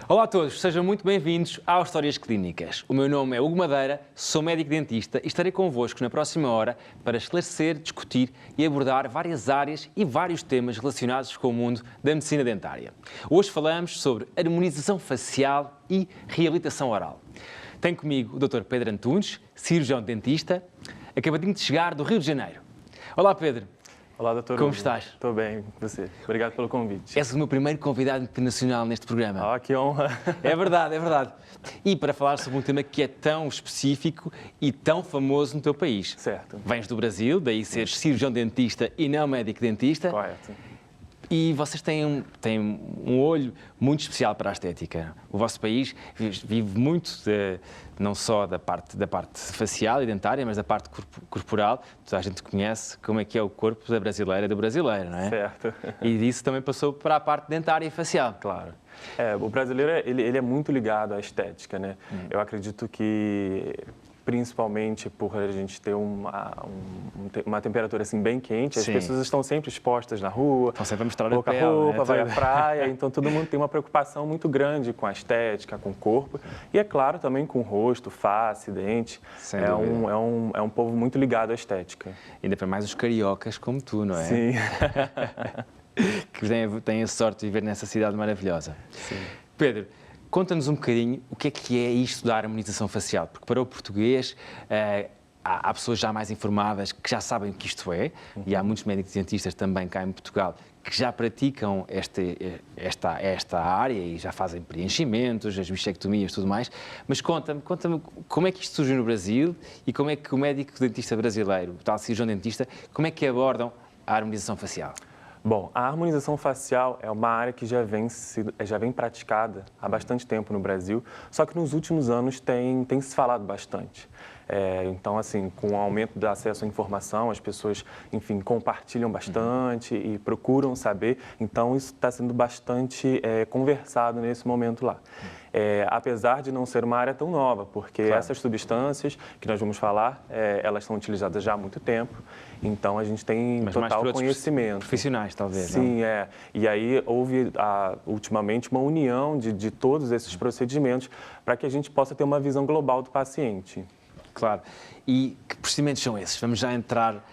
Olá a todos, sejam muito bem-vindos ao Histórias Clínicas. O meu nome é Hugo Madeira, sou médico dentista e estarei convosco na próxima hora para esclarecer, discutir e abordar várias áreas e vários temas relacionados com o mundo da medicina dentária. Hoje falamos sobre harmonização facial e reabilitação oral. Tenho comigo o Dr. Pedro Antunes, cirurgião dentista, acabadinho de chegar do Rio de Janeiro. Olá, Pedro. Olá, doutor. Como Hugo. estás? Estou bem, você. Obrigado pelo convite. És o meu primeiro convidado internacional neste programa. Ah, que honra. É verdade, é verdade. E para falar sobre um tema que é tão específico e tão famoso no teu país. Certo. Vens do Brasil, daí seres cirurgião dentista e não médico dentista. Correto. E vocês têm um olho muito especial para a estética. O vosso país vive muito, não só da parte facial e dentária, mas da parte corporal. Toda a gente conhece como é que é o corpo da brasileira e do brasileiro, não é? Certo. E disso também passou para a parte dentária e facial. Claro. O brasileiro ele é muito ligado à estética, né? Eu acredito que, principalmente por a gente ter uma temperatura assim bem quente, as pessoas estão sempre expostas na rua, estão sempre a mostrar pouca a pele, roupa, né? vai à praia, então todo mundo tem uma preocupação muito grande com a estética, com o corpo e, é claro, também com o rosto, face, dente. Sem é dúvida. um povo muito ligado à estética. Ainda para mais os cariocas como tu, não é? Sim. Que têm a sorte de viver nessa cidade maravilhosa. Sim. Pedro, conta-nos um bocadinho o que é isto da harmonização facial, porque para o português há pessoas já mais informadas que já sabem o que isto é, e há muitos médicos dentistas também cá em Portugal que já praticam esta área e já fazem preenchimentos, as bichectomias e tudo mais, mas conta-me como é que isto surgiu no Brasil e como é que o médico dentista brasileiro, o tal cirurgião dentista, como é que abordam a harmonização facial? Bom, a harmonização facial é uma área que já vem praticada há bastante tempo no Brasil, só que nos últimos anos tem se falado bastante. Então, assim, com o aumento do acesso à informação, as pessoas, enfim, compartilham bastante e procuram saber. Então, isso está sendo bastante conversado nesse momento lá. Apesar de não ser uma área tão nova, porque essas substâncias que nós vamos falar, elas são utilizadas já há muito tempo. Então, a gente tem total conhecimento. Profissionais, talvez, Sim, não? E aí houve, ultimamente, uma união de todos esses procedimentos para que a gente possa ter uma visão global do paciente. Claro. E que procedimentos são esses? Vamos já entrar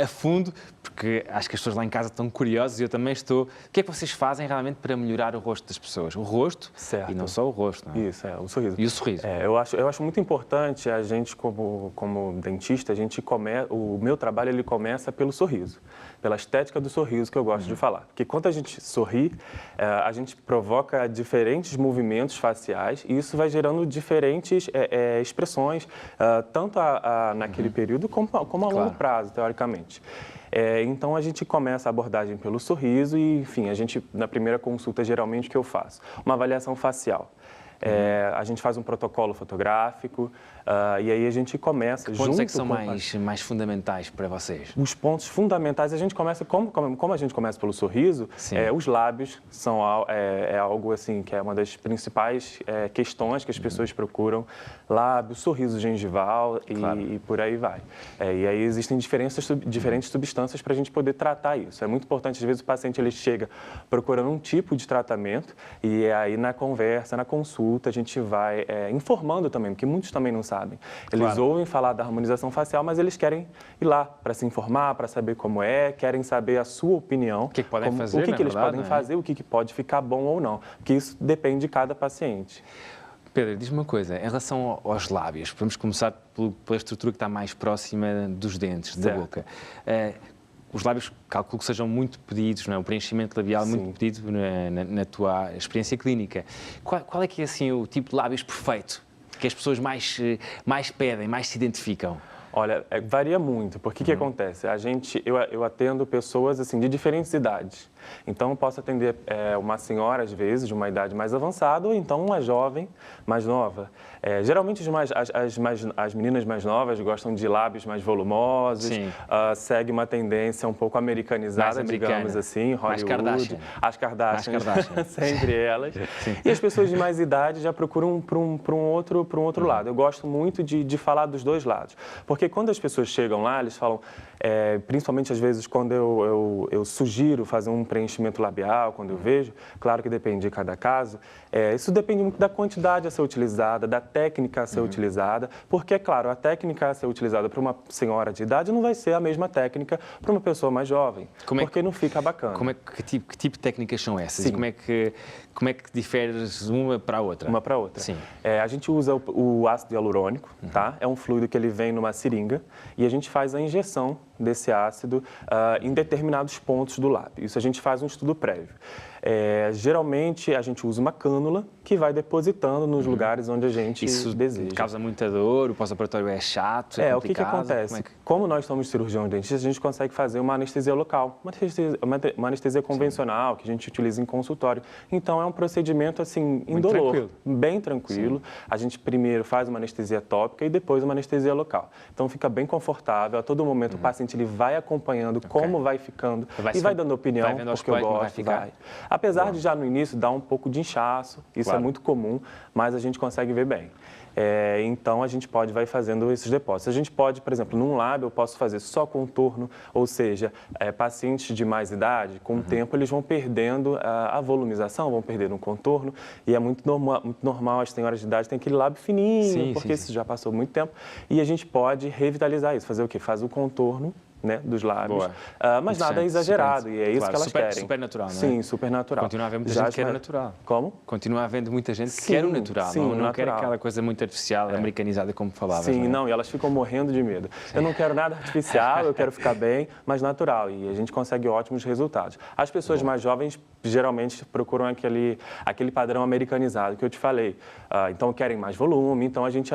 a fundo, porque acho que as pessoas lá em casa estão curiosas e eu também estou. O que é que vocês fazem realmente para melhorar o rosto das pessoas? O rosto certo. E não só o rosto, não é? Isso, o sorriso. E o sorriso. Eu acho muito importante a gente, como dentista, o meu trabalho ele começa pelo sorriso, pela estética do sorriso que eu gosto de falar. Porque quando a gente sorri, a gente provoca diferentes movimentos faciais e isso vai gerando diferentes expressões, tanto naquele período como a longo prazo, teoricamente. Então, a gente começa a abordagem pelo sorriso e, enfim, na primeira consulta, geralmente, o que eu faço? Uma avaliação facial. A gente faz um protocolo fotográfico e aí a gente começa junto. Pontos é que são mais fundamentais para vocês? Os pontos fundamentais, a gente começa, como a gente começa pelo sorriso, os lábios são algo assim, que é uma das principais questões que as pessoas procuram. Lábios, sorriso gengival e por aí vai. E aí existem diferentes substâncias para a gente poder tratar isso. É muito importante, às vezes o paciente ele chega procurando um tipo de tratamento e aí na conversa, na consulta, a gente vai informando também, porque muitos também não sabem. Eles ouvem falar da harmonização facial, mas eles querem ir lá para se informar, para saber como querem saber a sua opinião. O que podem fazer, o que eles podem fazer, o que pode ficar bom ou não, porque isso depende de cada paciente. Pedro, diz-me uma coisa, em relação aos lábios, vamos começar pela estrutura que está mais próxima dos dentes, da boca. Os lábios, calculo que sejam muito pedidos, não é? O preenchimento labial muito pedido na tua experiência clínica. Qual é que é assim, o tipo de lábios perfeito que as pessoas mais pedem, mais se identificam? Olha, varia muito, porque o que acontece? Eu atendo pessoas assim, de diferentes idades. Então, eu posso atender uma senhora, às vezes, de uma idade mais avançada, ou então uma jovem mais nova. Geralmente, as meninas mais novas gostam de lábios mais volumosos, segue uma tendência um pouco americanizada, digamos assim, Hollywood. As Kardashian. Sempre elas. E as pessoas de mais idade já procuram para um outro lado. Eu gosto muito de falar dos dois lados. Porque Porque quando as pessoas chegam lá, eles falam, principalmente às vezes quando eu sugiro fazer um preenchimento labial, quando eu vejo, claro que depende de cada caso, isso depende muito da quantidade a ser utilizada, da técnica a ser utilizada, porque, é claro, a técnica a ser utilizada para uma senhora de idade não vai ser a mesma técnica para uma pessoa mais jovem, porque não fica bacana. Que tipo de técnicas são essas? Sim. E como é que diferes uma para a outra? Uma para a outra. Sim. A gente usa o ácido hialurônico, tá? É um fluido que ele vem numa seringa e a gente faz a injeção desse ácido em determinados pontos do lábio. Isso a gente faz um estudo prévio. Geralmente, a gente usa uma cânula que vai depositando nos lugares onde a gente deseja. Isso causa muita dor, o pós-operatório é chato, é complicado? O que acontece? Como nós somos cirurgiões dentistas, a gente consegue fazer uma anestesia local, uma anestesia convencional, que a gente utiliza em consultório. Então, é um procedimento, assim, indolor, tranquilo. bem tranquilo. Sim. A gente primeiro faz uma anestesia tópica e depois uma anestesia local. Então, fica bem confortável. A todo momento, o paciente ele vai acompanhando como vai ficando e vai dando opinião, porque eu gosto, vai. Apesar de já no início dar um pouco de inchaço, isso é muito comum, mas a gente consegue ver bem. Então, a gente vai fazendo esses depósitos. A gente pode, por exemplo, num lábio eu posso fazer só contorno, ou seja, pacientes de mais idade, com o tempo eles vão perdendo a volumização, vão perdendo o contorno, e é muito normal as senhoras de idade terem aquele lábio fininho, porque isso já passou muito tempo, e a gente pode revitalizar isso, fazer o quê? Faz o contorno, né, dos lábios, mas nada exagerado, e é isso que elas querem. Super natural, não é? Sim, super natural. Continua a haver muita gente que quer o natural. Como? Continua a haver muita gente que quer o natural, não quer aquela coisa muito artificial, americanizada, como falavas. Sim, não, e elas ficam morrendo de medo. Eu não quero nada artificial, eu quero ficar bem, mas natural, e a gente consegue ótimos resultados. As pessoas mais jovens geralmente procuram aquele padrão americanizado que eu te falei. Então, querem mais volume, então a gente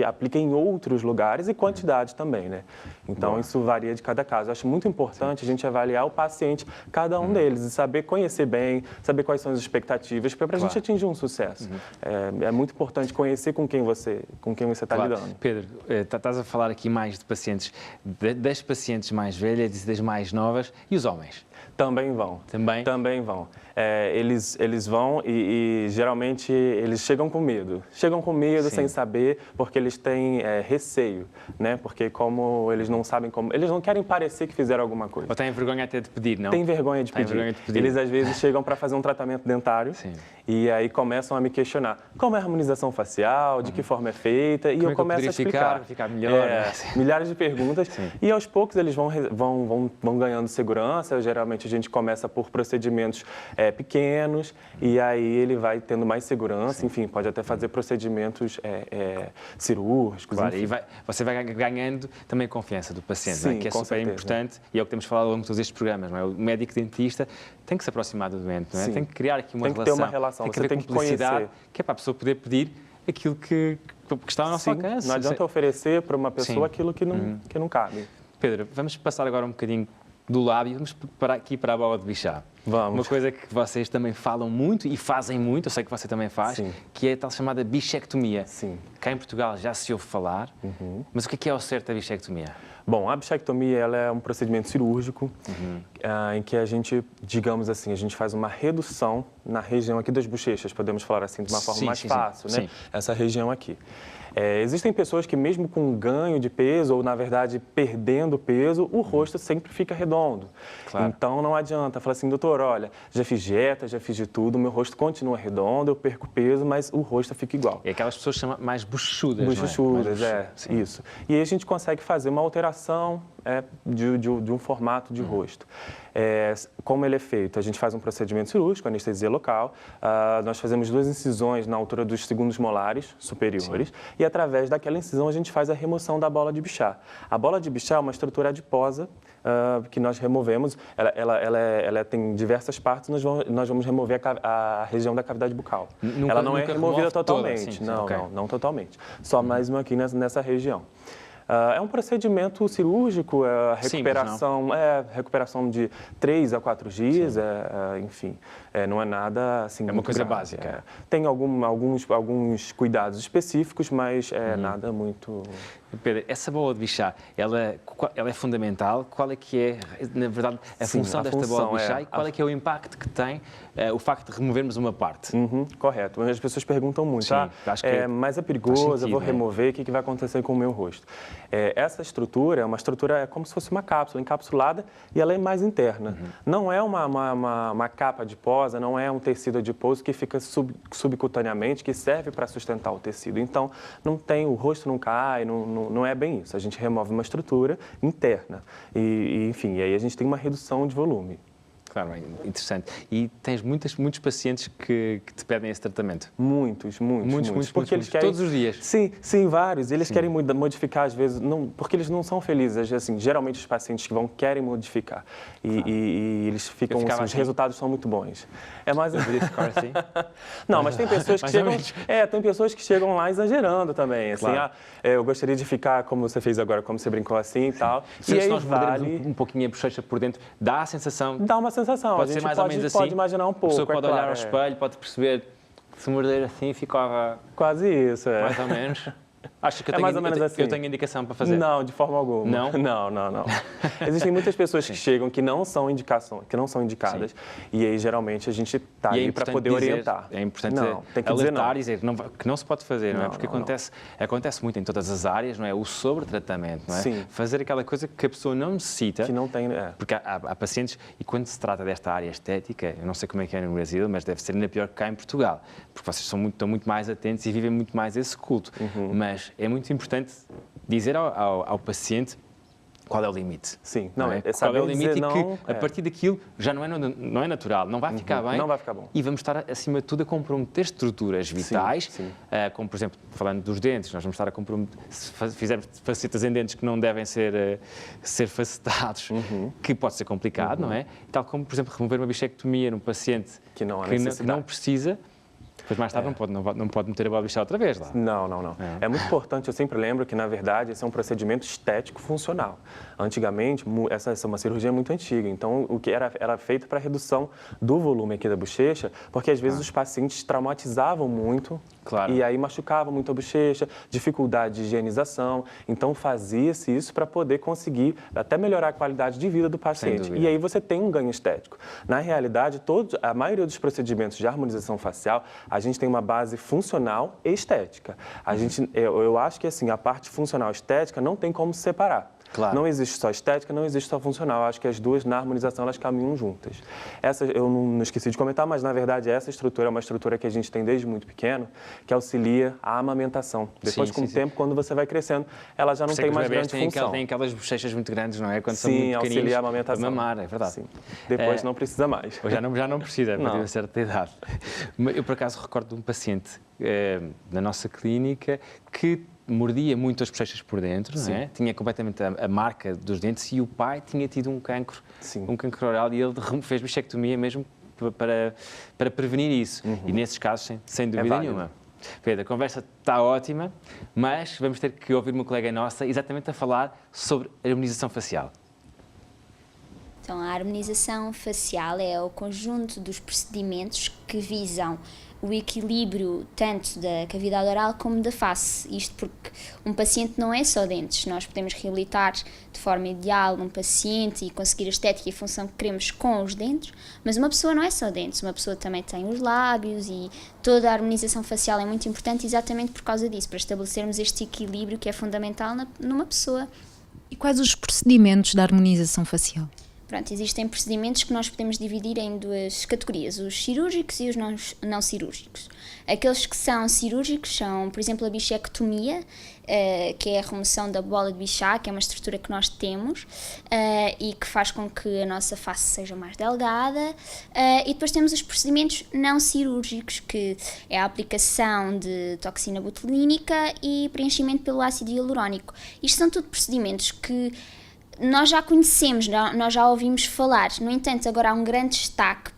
aplica em outros lugares e quantidade também, né? Então, isso varia de cada caso. Eu acho muito importante a gente avaliar o paciente, cada um deles, e saber conhecer bem, saber quais são as expectativas, para a gente atingir um sucesso. É muito importante conhecer com quem você está lidando. Pedro, estás a falar aqui mais de pacientes, das pacientes mais velhas e das mais novas, e os homens? Também vão. Também vão. Eles vão e geralmente eles chegam com medo. Chegam com medo, sem saber, porque eles têm receio, né? Porque como eles não sabem como... Eles não querem parecer que fizeram alguma coisa. Ou têm vergonha até de pedir, não? Tem vergonha de pedir. Eles às vezes chegam para fazer um tratamento dentário e aí começam a me questionar como é a harmonização facial, de que forma é feita, e eu começo a explicar. Ficar melhor, milhares de perguntas. E aos poucos eles vão ganhando segurança. Geralmente a gente começa por procedimentos pequenos e aí ele vai tendo mais segurança. Enfim, pode até fazer procedimentos cirúrgicos. Claro, e você vai ganhando também confiança do paciente, não é? Que é super importante, e é o que temos falado ao longo de todos estes programas, não é? O médico dentista tem que se aproximar do doente, não é? Tem que criar aqui uma relação. Tem que ter uma relação, você tem que conhecer. Que é para a pessoa poder pedir aquilo que está ao nosso alcance. Não adianta oferecer para uma pessoa aquilo que não cabe. Pedro, vamos passar agora um bocadinho do lábio, vamos aqui para a bola de bichar. Vamos. Uma coisa que vocês também falam muito e fazem muito, eu sei que você também faz, que é a tal chamada bichectomia. Sim. Cá em Portugal já se ouve falar, mas o que é ao certo a bichectomia? Bom, a bichectomia ela é um procedimento cirúrgico em que a gente, digamos assim, a gente faz uma redução na região aqui das bochechas, podemos falar assim de uma forma mais fácil, né? Essa região aqui. Existem pessoas que mesmo com ganho de peso ou, na verdade, perdendo peso, o rosto sempre fica redondo. Claro. Então, não adianta falar assim, doutor, olha, já fiz dieta, já fiz de tudo, meu rosto continua redondo, eu perco peso, mas o rosto fica igual. E aquelas pessoas chamam mais bochechudas, bochechudas, isso. E aí a gente consegue fazer uma alteração de um formato de rosto. Como ele é feito? A gente faz um procedimento cirúrgico, anestesia local, nós fazemos 2 incisões na altura dos segundos molares superiores e através daquela incisão a gente faz a remoção da bola de Bichat. A bola de Bichat é uma estrutura adiposa que nós removemos, ela tem diversas partes, nós vamos remover a região da cavidade bucal. Ela não é removida totalmente, não totalmente, só mais uma aqui nessa região. É um procedimento cirúrgico, recuperação de 3 a 4 dias, enfim, não é nada assim. É uma coisa grave, básica. Tem alguns cuidados específicos, mas nada muito. Pedro, essa bola de Bichat, ela é fundamental. Qual é que é, na verdade, a função desta bola de Bichat e qual é que é o impacto que tem o facto de removermos uma parte? Correto. As pessoas perguntam muito, mas é perigoso, eu vou remover, o que vai acontecer com o meu rosto? Essa estrutura é como se fosse uma cápsula encapsulada e ela é mais interna. Não é uma capa adiposa, não é um tecido adiposo que fica subcutaneamente, que serve para sustentar o tecido. Então, o rosto não cai, não é bem isso. A gente remove uma estrutura interna enfim, e aí a gente tem uma redução de volume. Claro, é interessante. E tens muitos pacientes que te pedem esse tratamento? Muitos. Porque eles querem... Todos os dias? Sim, vários. Eles querem modificar, às vezes, porque eles não são felizes. Assim, geralmente, os pacientes que vão querem modificar. E eles ficam, assim, os resultados são muito bons. É mais... assim? Não, mas tem pessoas que chegam... tem pessoas que chegam lá exagerando também. Assim, claro. Eu gostaria de ficar como você fez agora, como você brincou assim e tal. Se nós mordermos um pouquinho a bochecha por dentro, dá a sensação... Dá uma sensação. Pode ser mais ou menos assim. Pode imaginar um pouco. A pessoa pode olhar ao espelho, pode perceber que se morder assim ficava... Quase isso, mais ou menos. Acho que mais ou menos assim. Eu tenho indicação para fazer? Não, de forma alguma. Não? Não. Existem muitas pessoas que chegam que não são indicadas. E aí, geralmente, a gente está ali para poder orientar. É importante tem que alertar e dizer que não se pode fazer, não é? Não, Porque não. acontece muito em todas as áreas, não é? O sobretratamento, não é? Sim. Fazer aquela coisa que a pessoa não necessita. Que não tem... Porque há pacientes, e quando se trata desta área estética, eu não sei como é que é no Brasil, mas deve ser ainda pior que cá em Portugal, porque vocês estão muito mais atentos e vivem muito mais esse culto. Mas é muito importante dizer ao paciente qual é o limite. Sim, qual é o limite e que a partir daquilo já não é natural, não vai ficar bem. Não vai ficar bom. E vamos estar, acima de tudo, a comprometer estruturas vitais, Sim. como, por exemplo, falando dos dentes, nós vamos estar a comprometer, se fizermos facetas em dentes que não devem ser facetados, que pode ser complicado, não é? Tal como, por exemplo, remover uma bichectomia num paciente que não precisa. Depois, mais tarde, não pode meter a bola bichada outra vez lá. Não. É muito importante, eu sempre lembro que, na verdade, esse é um procedimento estético-funcional. Antigamente, essa é uma cirurgia muito antiga, então o que era feito para redução do volume aqui da bochecha, porque às vezes os pacientes traumatizavam muito, claro. E aí machucavam muito a bochecha, dificuldade de higienização, então fazia-se isso para poder conseguir até melhorar a qualidade de vida do paciente. E aí você tem um ganho estético. Na realidade, a maioria dos procedimentos de harmonização facial, a gente tem uma base funcional e estética. Eu acho que assim, a parte funcional e estética não tem como se separar. Claro. Não existe só estética, não existe só funcional. Eu acho que as duas, na harmonização, elas caminham juntas. Essa, eu não esqueci de comentar, mas, na verdade, essa estrutura é uma estrutura que a gente tem desde muito pequeno, que auxilia a amamentação. Depois, com o tempo, quando você vai crescendo, ela já não tem mais grande função. Tem aquelas bochechas muito grandes, não é? Quando são muito pequeninos, auxilia a amamentação. Para mamar, é verdade. Sim. Depois não precisa mais. Já não precisa, a partir de uma certa idade. Eu, por acaso, recordo de um paciente na nossa clínica que mordia muito as bochechas por dentro, não é? Tinha completamente a marca dos dentes e o pai tinha tido um cancro oral e ele fez bichectomia mesmo para prevenir isso. E nesses casos, sem dúvida nenhuma. Pedro, a conversa está ótima, mas vamos ter que ouvir uma colega nossa exatamente a falar sobre a harmonização facial. Então, a harmonização facial é o conjunto dos procedimentos que visam o equilíbrio tanto da cavidade oral como da face. Isto porque um paciente não é só dentes. Nós podemos reabilitar de forma ideal um paciente e conseguir a estética e a função que queremos com os dentes, mas uma pessoa não é só dentes, uma pessoa também tem os lábios e toda a harmonização facial é muito importante exatamente por causa disso, para estabelecermos este equilíbrio que é fundamental numa pessoa. E quais os procedimentos da harmonização facial? Pronto, existem procedimentos que nós podemos dividir em duas categorias, os cirúrgicos e os não cirúrgicos. Aqueles que são cirúrgicos são, por exemplo, a bichectomia, que é a remoção da bola de Bichat, que é uma estrutura que nós temos e que faz com que a nossa face seja mais delgada. E depois temos os procedimentos não cirúrgicos, que é a aplicação de toxina botulínica e preenchimento pelo ácido hialurónico. Isto são tudo procedimentos que nós já conhecemos, nós já ouvimos falar. No entanto, agora há um grande destaque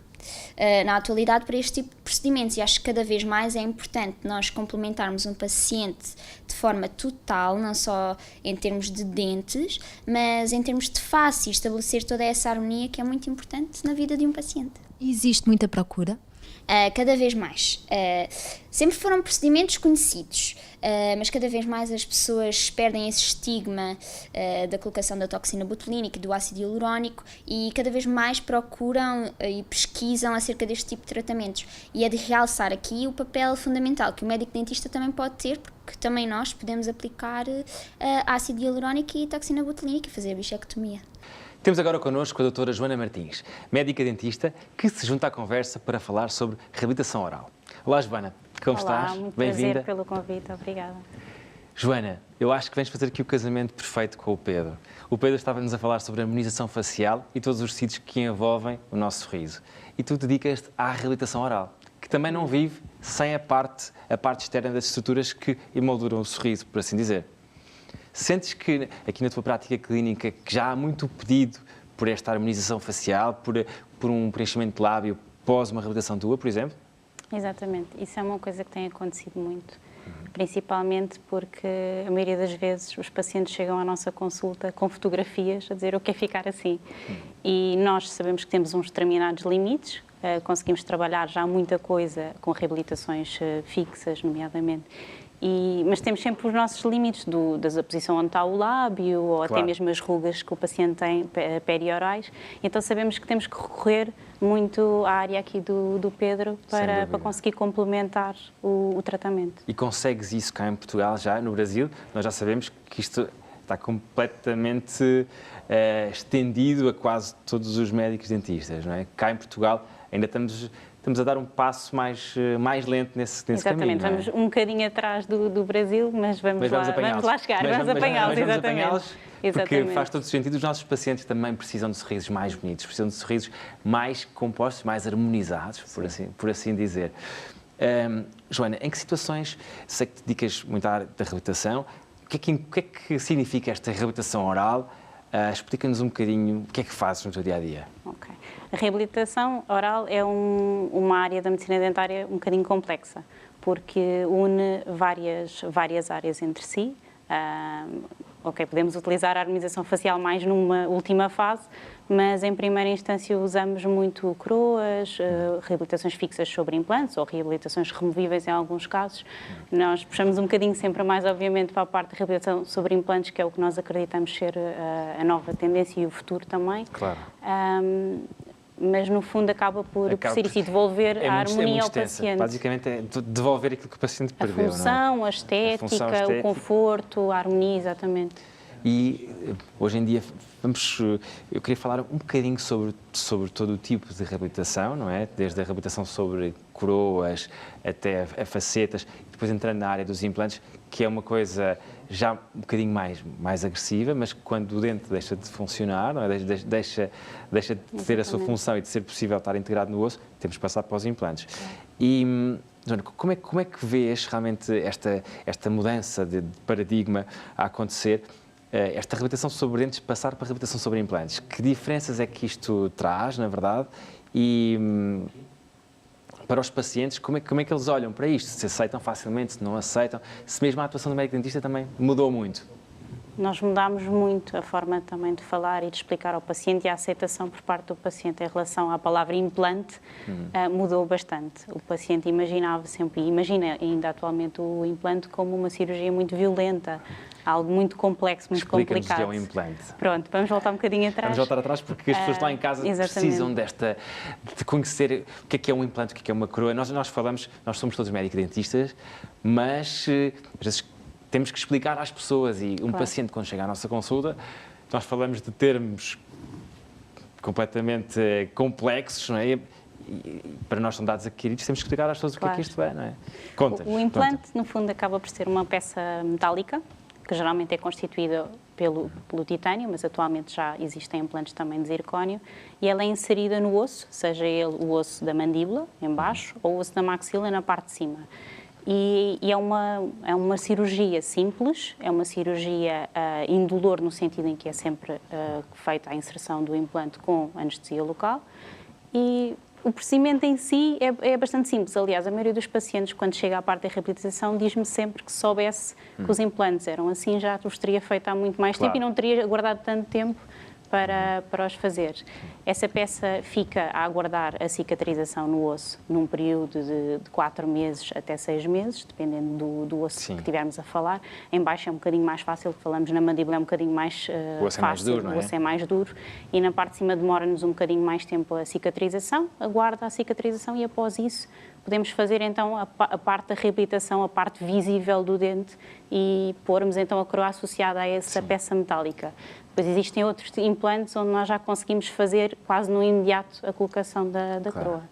na atualidade para este tipo de procedimentos e acho que cada vez mais é importante nós complementarmos um paciente de forma total, não só em termos de dentes, mas em termos de face e estabelecer toda essa harmonia que é muito importante na vida de um paciente. Existe muita procura? Cada vez mais. Sempre foram procedimentos conhecidos, mas cada vez mais as pessoas perdem esse estigma da colocação da toxina botulínica e do ácido hialurónico e cada vez mais procuram e pesquisam acerca deste tipo de tratamentos. E é de realçar aqui o papel fundamental que o médico dentista também pode ter, porque também nós podemos aplicar ácido hialurónico e toxina botulínica e fazer a bichectomia. Temos agora connosco a doutora Joana Martins, médica dentista, que se junta à conversa para falar sobre reabilitação oral. Olá, Joana, como estás? Muito Bem-vinda. prazer pelo convite, obrigada. Joana, eu acho que vens fazer aqui o casamento perfeito com o Pedro. O Pedro estava-nos a falar sobre a harmonização facial e todos os sítios que envolvem o nosso sorriso. E tu dedicas-te à reabilitação oral, que também não vive sem a parte externa das estruturas que emolduram o sorriso, por assim dizer. Sentes que, aqui na tua prática clínica, que já há muito pedido por esta harmonização facial, por um preenchimento de lábio pós uma reabilitação tua, por exemplo? Exatamente, isso é uma coisa que tem acontecido muito, principalmente porque a maioria das vezes os pacientes chegam à nossa consulta com fotografias a dizer eu quero ficar assim. E nós sabemos que temos uns determinados limites, conseguimos trabalhar já muita coisa com reabilitações fixas, nomeadamente. Mas temos sempre os nossos limites da posição onde está o lábio ou claro, até mesmo as rugas que o paciente tem periorais. Então sabemos que temos que recorrer muito à área aqui do Pedro para conseguir complementar o tratamento. E consegues isso cá em Portugal já? No Brasil, nós já sabemos que isto está completamente estendido a quase todos os médicos dentistas, não é? Cá em Portugal ainda estamos a dar um passo mais lento nesse caminho. Exatamente, vamos um bocadinho atrás do Brasil, mas vamos lá chegar, vamos apanhá-los, exatamente. Porque faz todo sentido, os nossos pacientes também precisam de sorrisos mais bonitos, precisam de sorrisos mais compostos, mais harmonizados, por assim dizer. Joana, em que situações, sei que te dedicas muito à área da reabilitação, o que é que significa esta reabilitação oral? Explica-nos um bocadinho o que é que fazes no teu dia-a-dia. Ok. A reabilitação oral é uma área da medicina dentária um bocadinho complexa, porque une várias áreas entre si. Podemos utilizar a harmonização facial mais numa última fase, mas em primeira instância usamos muito coroas, reabilitações fixas sobre implantes ou reabilitações removíveis em alguns casos. Nós puxamos um bocadinho sempre mais, obviamente, para a parte de reabilitação sobre implantes, que é o que nós acreditamos ser a nova tendência e o futuro também. Claro. Mas no fundo acaba por ser isso, devolver a harmonia ao paciente. Basicamente é devolver aquilo que o paciente perdeu. A função, não é? a estética, o conforto, a harmonia, exatamente. E hoje em dia eu queria falar um bocadinho sobre todo o tipo de reabilitação, não é? Desde a reabilitação sobre coroas até a facetas, e depois entrando na área dos implantes, que é uma coisa já um bocadinho mais agressiva, mas quando o dente deixa de funcionar, não é? deixa de ter a sua função e de ser possível estar integrado no osso, temos que passar para os implantes. E, Joana, como é que vês realmente esta mudança de paradigma a acontecer? Esta reabilitação sobre dentes passar para a reabilitação sobre implantes. Que diferenças é que isto traz, na verdade? E para os pacientes, como é que eles olham para isto? Se aceitam facilmente, se não aceitam? Se mesmo a atuação do médico dentista também mudou muito? Nós mudámos muito a forma também de falar e de explicar ao paciente, e a aceitação por parte do paciente em relação à palavra implante mudou bastante. O paciente imaginava sempre, e imagina ainda atualmente o implante como uma cirurgia muito violenta, algo muito complexo, muito complicado. Explica-nos o que é um implante. Pronto, vamos voltar um bocadinho atrás. Vamos voltar atrás porque as pessoas lá em casa precisam de conhecer o que é um implante, o que é uma coroa. Nós somos todos médicos dentistas, mas às vezes temos que explicar às pessoas, e um paciente, quando chega à nossa consulta, nós falamos de termos completamente complexos, não é? E para nós são dados adquiridos, temos que explicar às pessoas o que é que isto é, não é? O implante, no fundo, acaba por ser uma peça metálica, que geralmente é constituída pelo titânio, mas atualmente já existem implantes também de zircónio, e ela é inserida no osso, seja ele o osso da mandíbula, em baixo, ou o osso da maxila, na parte de cima. E é uma cirurgia simples, é uma cirurgia indolor, no sentido em que é sempre feita a inserção do implante com anestesia local, e o procedimento em si é bastante simples. Aliás, a maioria dos pacientes, quando chega à parte da reabilitação, diz-me sempre que se soubesse que os implantes eram assim, já os teria feito há muito mais tempo e não teria aguardado tanto tempo para os fazer. Essa peça fica a aguardar a cicatrização no osso num período de 4 meses até 6 meses, dependendo do osso Sim. que estivermos a falar. Em baixo é um bocadinho mais fácil, falamos na mandíbula é um bocadinho mais O osso é fácil, mais duro, não é? O osso é mais duro, e na parte de cima demora-nos um bocadinho mais tempo a cicatrização, aguarda a cicatrização e após isso podemos fazer então a parte da reabilitação, a parte visível do dente e pormos então a coroa associada a essa peça metálica. Depois existem outros implantes onde nós já conseguimos fazer quase no imediato a colocação da Claro. coroa.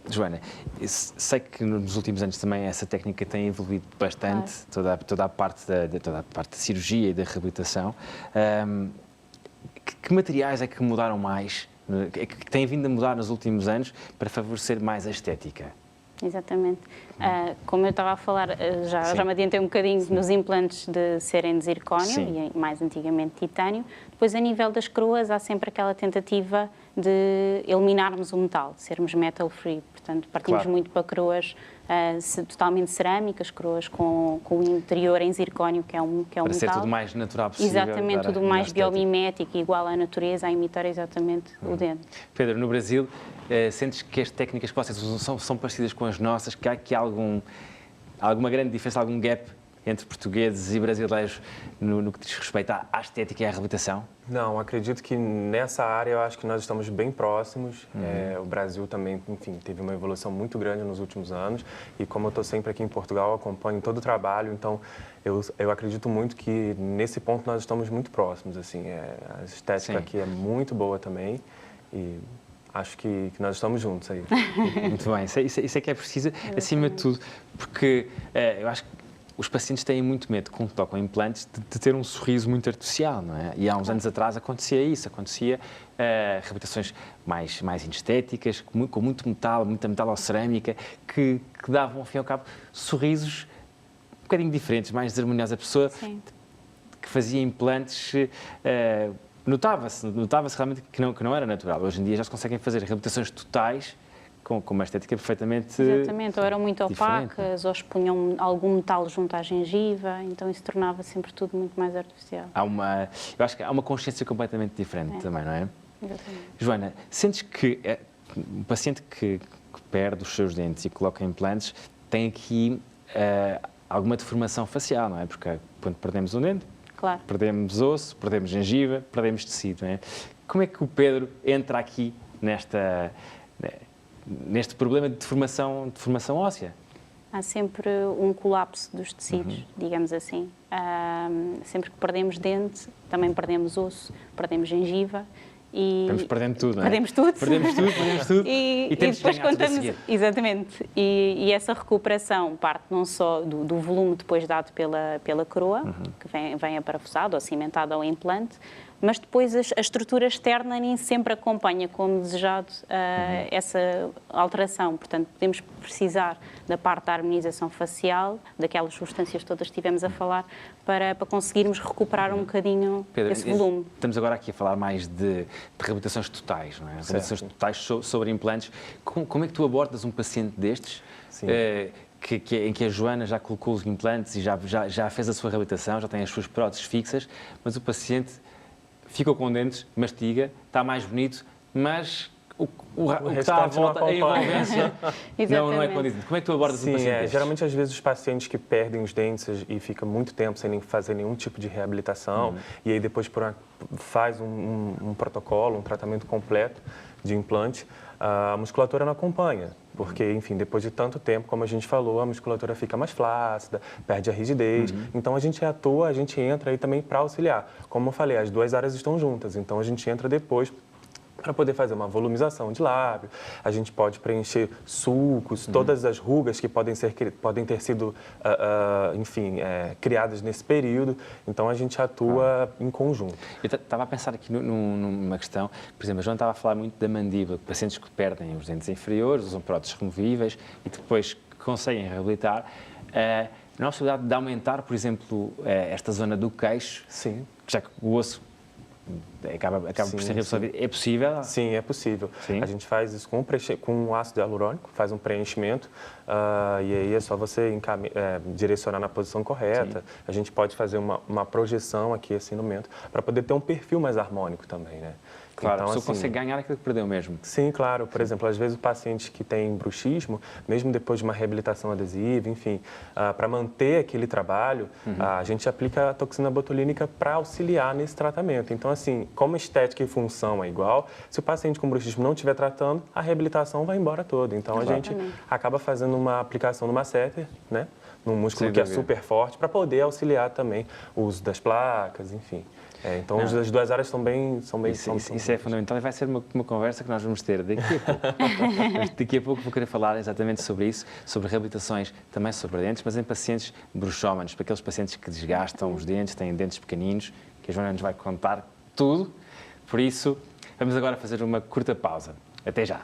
Joana, sei que nos últimos anos também essa técnica tem evoluído bastante, toda a parte da cirurgia e da reabilitação. Que materiais é que mudaram mais, que têm vindo a mudar nos últimos anos para favorecer mais a estética? Exatamente. Como eu estava a falar, já me adiantei um bocadinho nos implantes de serem de zircónio Sim. e mais antigamente titânio. Depois, a nível das coroas, há sempre aquela tentativa de eliminarmos o metal, de sermos metal free. Portanto, partimos Claro. muito para coroas totalmente cerâmicas, coroas com o interior em zircónio, que é um Para metal. ser tudo mais natural possível. Exatamente, dar a tudo melhor mais estética. biomimético, igual à natureza, a imitar exatamente o dente. Pedro, no Brasil, sentes que as técnicas que vocês usam são parecidas com as nossas? Que há aqui alguma grande diferença, algum gap entre portugueses e brasileiros no que diz respeito à estética e à reabilitação? Não, acredito que nessa área eu acho que nós estamos bem próximos. O Brasil também, enfim, teve uma evolução muito grande nos últimos anos e como eu estou sempre aqui em Portugal, eu acompanho todo o trabalho, então eu acredito muito que nesse ponto nós estamos muito próximos, assim, a estética Sim. aqui é muito boa também e acho que nós estamos juntos aí. Muito bem, isso é que é preciso, acima de tudo, porque eu acho que os pacientes têm muito medo, quando tocam implantes, de ter um sorriso muito artificial, não é? E há uns anos atrás acontecia isso, reabilitações mais estéticas, com muito metal, muita metalocerâmica, que davam, ao fim e ao cabo, sorrisos um bocadinho diferentes, mais desarmoniosos. A pessoa Sim. que fazia implantes... Notava-se realmente que não era natural. Hoje em dia já se conseguem fazer reabilitações totais com uma estética perfeitamente Exatamente, ou eram muito diferente. opacas, ou expunham algum metal junto à gengiva, então isso tornava sempre tudo muito mais artificial. Eu acho que há uma consciência completamente diferente também, não é? Exatamente. Joana, sentes que um paciente que perde os seus dentes e coloca implantes tem aqui alguma deformação facial, não é? Porque quando perdemos um dente, Claro. perdemos osso, perdemos gengiva, perdemos tecido, não é? Como é que o Pedro entra aqui neste problema de deformação óssea? Há sempre um colapso dos tecidos, digamos assim. Sempre que perdemos dente, também perdemos osso, perdemos gengiva. E Vamos perdendo tudo, não é? Perdemos tudo. Perdemos tudo e temos de depois ganhar tudo a contamos. seguir. Exatamente. E essa recuperação parte não só do volume depois dado pela coroa, que vem aparafusado ou cimentado ao implante, mas depois a estrutura externa nem sempre acompanha como desejado essa alteração. Portanto, podemos precisar da parte da harmonização facial, daquelas substâncias todas que estivemos a falar, para conseguirmos recuperar um bocadinho Pedro, esse volume. Estamos agora aqui a falar mais de reabilitações totais, não é? Reabilitações totais sobre implantes. Como é que tu abordas um paciente destes, em que a Joana já colocou os implantes e já fez a sua reabilitação, já tem as suas próteses fixas, mas o paciente ficou com dentes, mastiga, está mais bonito, mas o que está à volta, a envolvência, não é condizente. Como é que tu abordas um paciente destes? Geralmente, às vezes, os pacientes que perdem os dentes e ficam muito tempo sem fazer nenhum tipo de reabilitação, e aí depois faz um protocolo, um tratamento completo de implante, a musculatura não acompanha, porque, enfim, depois de tanto tempo, como a gente falou, a musculatura fica mais flácida, perde a rigidez. Então, a gente atua, a gente entra aí também para auxiliar. Como eu falei, as duas áreas estão juntas, então a gente entra depois para poder fazer uma volumização de lábio, a gente pode preencher sulcos, todas as rugas que podem ter sido, enfim, criadas nesse período. Então, a gente atua em conjunto. Eu estava a pensar aqui numa questão, por exemplo, a Joana estava a falar muito da mandíbula, de pacientes que perdem os dentes inferiores, usam próteses removíveis e depois conseguem reabilitar. Não há possibilidade de aumentar, por exemplo, esta zona do queixo, Sim. já que o osso acaba por ser reabsorvido. É possível? Sim, é possível. Sim. A gente faz isso com ácido hialurônico, faz um preenchimento e aí é só você direcionar na posição correta. Sim. A gente pode fazer uma projeção aqui assim no mento para poder ter um perfil mais harmônico também, né? Claro, então, a pessoa assim, consegue ganhar aquilo que perdeu mesmo. Sim, claro. Por exemplo, às vezes o paciente que tem bruxismo, mesmo depois de uma reabilitação adesiva, enfim, para manter aquele trabalho, a gente aplica a toxina botulínica para auxiliar nesse tratamento. Então, assim, como estética e função é igual, se o paciente com bruxismo não estiver tratando, a reabilitação vai embora toda. Então, a gente acaba fazendo uma aplicação no masseter, né? Num músculo que é super forte, para poder auxiliar também o uso das placas, enfim. Então, as duas áreas são bem... Isso é fundamental e vai ser uma conversa que nós vamos ter daqui a pouco. Daqui a pouco vou querer falar exatamente sobre isso, sobre reabilitações também sobre dentes, mas em pacientes bruxómanos, para aqueles pacientes que desgastam os dentes, têm dentes pequeninos, que a Joana nos vai contar tudo. Por isso, vamos agora fazer uma curta pausa. Até já!